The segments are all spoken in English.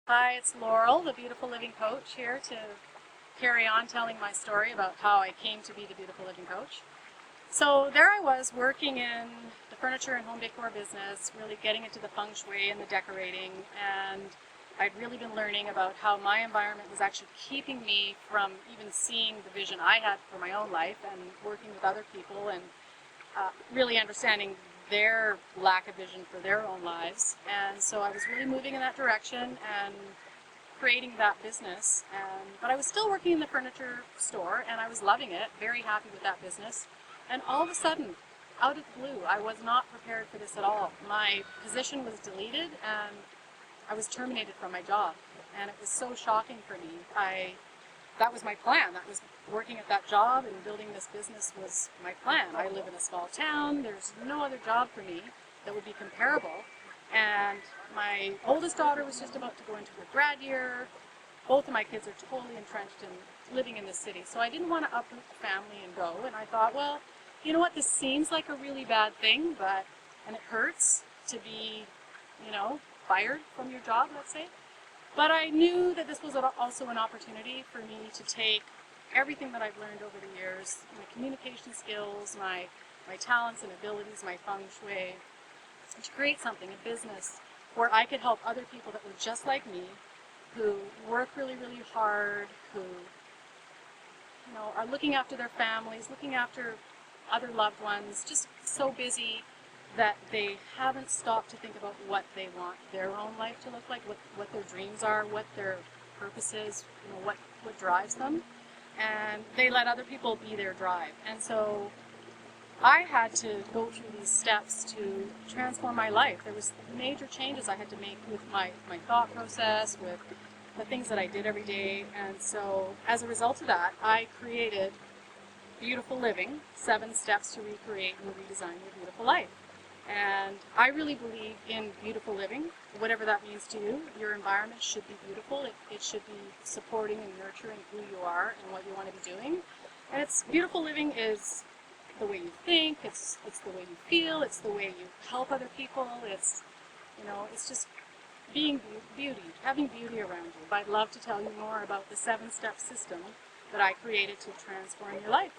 Hi, it's Laurel, the Beautiful Living Coach, here to carry on telling my story about how I came to be the Beautiful Living Coach. So there I was working in the furniture and home decor business, really getting into the feng shui and the decorating, and I'd really been learning about how my environment was actually keeping me from even seeing the vision I had for my own life and working with other people and really understanding their lack of vision for their own lives. And so I was really moving in that direction and creating that business. But I was still working in the furniture store and I was loving it, very happy with that business. And all of a sudden, out of the blue, I was not prepared for this at all. My position was deleted and I was terminated from my job. And it was so shocking for me. That was my plan. That was working at that job and building this business was my plan. I live in a small town. There's no other job for me that would be comparable. And my oldest daughter was just about to go into her grad year. Both of my kids are totally entrenched in living in the city. So I didn't want to uproot the family and go. And I thought, well, you know what? This seems like a really bad thing, and it hurts to be, fired from your job, let's say. But I knew that this was also an opportunity for me to take everything that I've learned over the years, my communication skills, my talents and abilities, my feng shui, to create something, a business, where I could help other people that were just like me, who work really, really hard, who are looking after their families, looking after other loved ones, just so busy that they haven't stopped to think about what they want their own life to look like, what their dreams are, what their purpose is, what drives them. And they let other people be their drive. And so I had to go through these steps to transform my life. There was major changes I had to make with my thought process, with the things that I did every day. And so as a result of that, I created Beautiful Living, 7 steps to recreate and redesign your beautiful life. And I really believe in beautiful living, whatever that means to you. Your environment should be beautiful. It should be supporting and nurturing who you are and what you want to be doing. And beautiful living is the way you think, it's the way you feel, it's the way you help other people, it's just being beauty, having beauty around you. I'd love to tell you more about the 7-step system that I created to transform your life.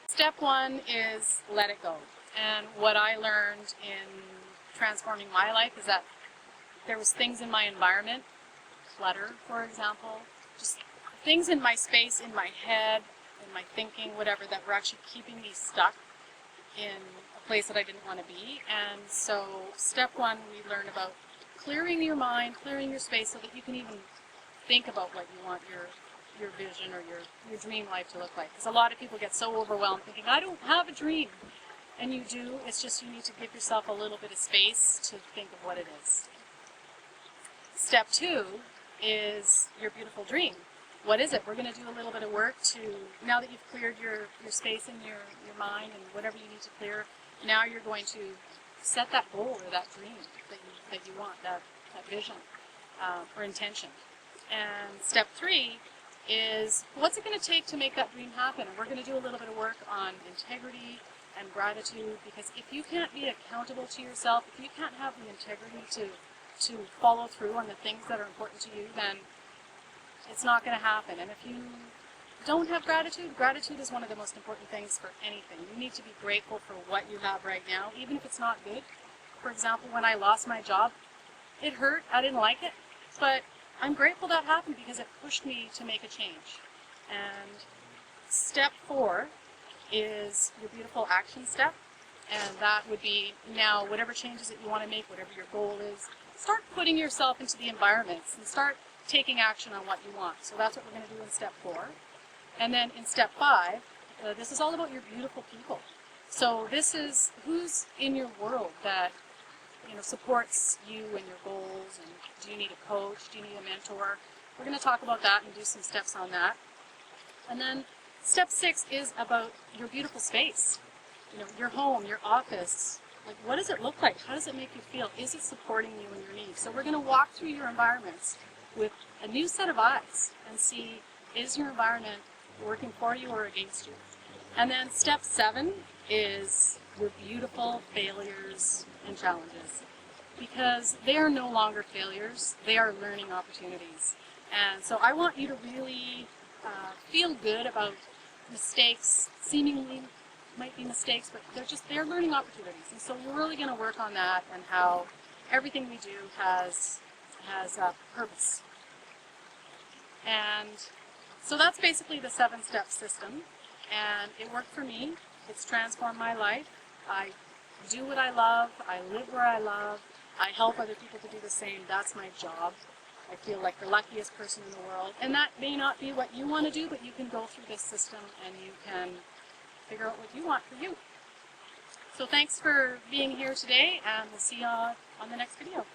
Step 1 is let it go. And what I learned in transforming my life is that there was things in my environment, clutter, for example, just things in my space, in my head, in my thinking, whatever, that were actually keeping me stuck in a place that I didn't want to be. And so step 1, we learn about clearing your mind, clearing your space so that you can even think about what you want your vision or your dream life to look like. Because a lot of people get so overwhelmed thinking, I don't have a dream. And you do, it's just you need to give yourself a little bit of space to think of what it is. Step 2 is your beautiful dream. What is it? We're going to do a little bit of work to, now that you've cleared your space in your mind and whatever you need to clear, now you're going to set that goal or that dream that you want, that vision or intention. And step 3 is, what's it going to take to make that dream happen? And we're going to do a little bit of work on integrity and gratitude, because if you can't be accountable to yourself, if you can't have the integrity to follow through on the things that are important to you, then it's not going to happen. And if you don't have gratitude is one of the most important things for anything. You need to be grateful for what you have right now, even if it's not good. For example, when I lost my job, it hurt, I didn't like it, but I'm grateful that happened because it pushed me to make a change. And step 4 is your beautiful action step, and that would be, now whatever changes that you want to make, whatever your goal is, start putting yourself into the environments and start taking action on what you want. So that's what we're going to do in step 4. And then in step 5, this is all about your beautiful people. So this is who's in your world that supports you and your goals, and do you need a coach, do you need a mentor? We're going to talk about that and do some steps on that. And then step 6 is about your beautiful space, your home, your office. Like, what does it look like? How does it make you feel? Is it supporting you and your needs? So we're going to walk through your environments with a new set of eyes and see, is your environment working for you or against you? And then step 7 is your beautiful failures and challenges. because they are no longer failures, they are learning opportunities. And so I want you to really feel good about mistakes, seemingly might be mistakes, but they're learning opportunities. And so we're really going to work on that and how everything we do has a purpose. And so that's basically the 7-step system, and it worked for me. It's transformed my life. I do what I love, I live where I love, I help other people to do the same. That's my job. I feel like the luckiest person in the world. And that may not be what you want to do, but you can go through this system and you can figure out what you want for you. So thanks for being here today, and we'll see you on the next video.